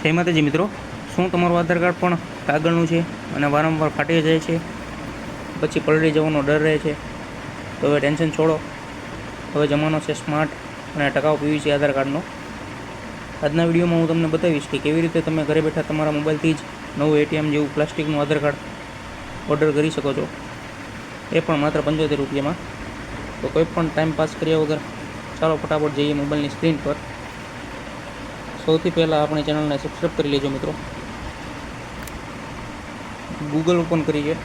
જય માતાજી મિત્રો, શું તમારું આધાર કાર્ડ પણ કાગળનું છે અને વારંવાર ફાટી જાય છે, પછી પલળી જવાનો ડર રહે છે? તો હવે ટેન્શન છોડો. હવે જમાનો છે સ્માર્ટ અને ટકાઉ પીવીસી આધાર કાર્ડનો. આજના વિડીયોમાં હું તમને બતાવીશ કે કેવી રીતે તમે ઘરે બેઠા તમારા મોબાઈલથી જ નવું એટીએમ જેવું પ્લાસ્ટિકનું આધાર કાર્ડ ઓર્ડર કરી શકો છો, એ પણ માત્ર 75 રૂપિયામાં. તો કોઈ પણ ટાઈમ પાસ કર્યા વગર ચાલો ફટાફટ જઈએ મોબાઈલની સ્ક્રીન પર. સૌથી પહેલાં આપણી ચેનલને સબસ્ક્રાઈબ કરી લેજો મિત્રો. ગૂગલ ઓપન કરીએ,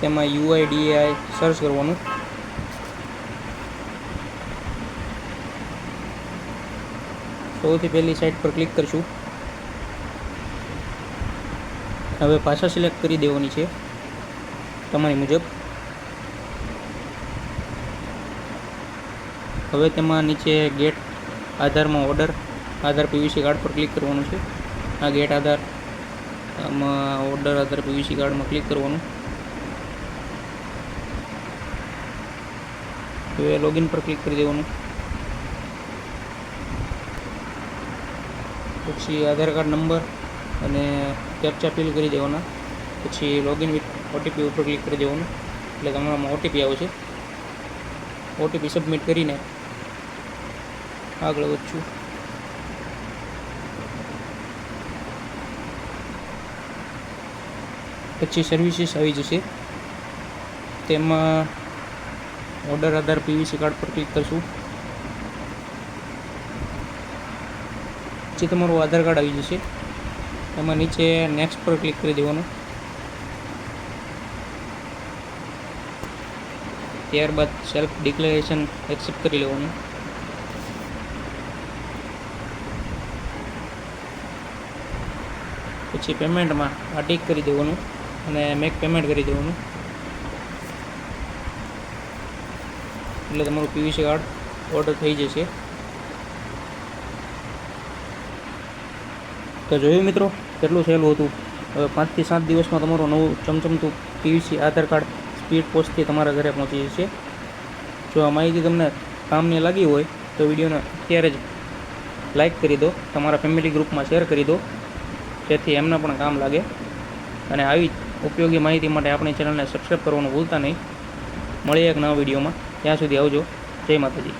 તેમાં UIDAI સર્ચ કરવાનું. સૌથી પહેલી સાઇટ પર ક્લિક કરીશું. હવે ભાષા સિલેક્ટ કરી દેવાની છે તમારી મુજબ. હવે તેમાં નીચે ગેટ આધારમાં ઓર્ડર આધાર પીવીસી કાર્ડ પર ક્લિક કરવાનું છે. આ ગેટ આધાર આમાં ઓર્ડર આધાર પીવીસી કાર્ડમાં ક્લિક કરવાનું. હવે લોગિન પર ક્લિક કરી દેવાનું. પછી આધાર કાર્ડ નંબર અને કેપ્ચા ફિલ કરી દેવાના. પછી લોગિન વિથ OTP ઉપર ક્લિક કરી દેવાનું, એટલે તમારામાં OTP આવશે. OTP સબમિટ કરીને આગળ વધશું. પછી સર્વિસીસ આવી જશે, તેમાં ઓર્ડર આધાર પીવીસી કાર્ડ પર ક્લિક કરશું. પછી તમારું આધાર કાર્ડ આવી જશે, એમાં નીચે નેક્સ્ટ પર ક્લિક કરી દેવાનું. ત્યારબાદ સેલ્ફ ડિક્લેરેશન એક્સેપ્ટ કરી લેવાનું. પછી પેમેન્ટમાં આ ટિક કરી દેવાનું અને મેક પેમેન્ટ કરી દેવાનું, એટલે તમારું પીવીસી કાર્ડ ઓર્ડર થઈ જશે. તો જોયું મિત્રો, કેટલું સહેલું હતું. હવે 5 થી 7 દિવસમાં તમારું નવું ચમચમતું પીવીસી આધાર કાર્ડ સ્પીડ પોસ્ટથી તમારા ઘરે પહોંચી જશે. જો આ માહિતી તમને કામની લાગી હોય તો વિડીયોને અત્યારે જ લાઈક કરી દો, તમારા ફેમિલી ગ્રુપમાં શેર કરી દો, જેથી એમને પણ કામ લાગે. અને આવી ઉપયોગી માહિતી માટે આપણી ચેનલને સબસ્ક્રાઈબ કરવાનું ભૂલતા નહીં. મળીએ એક નવા વિડીયોમાં. ત્યાં સુધી આવજો. જય માતાજી.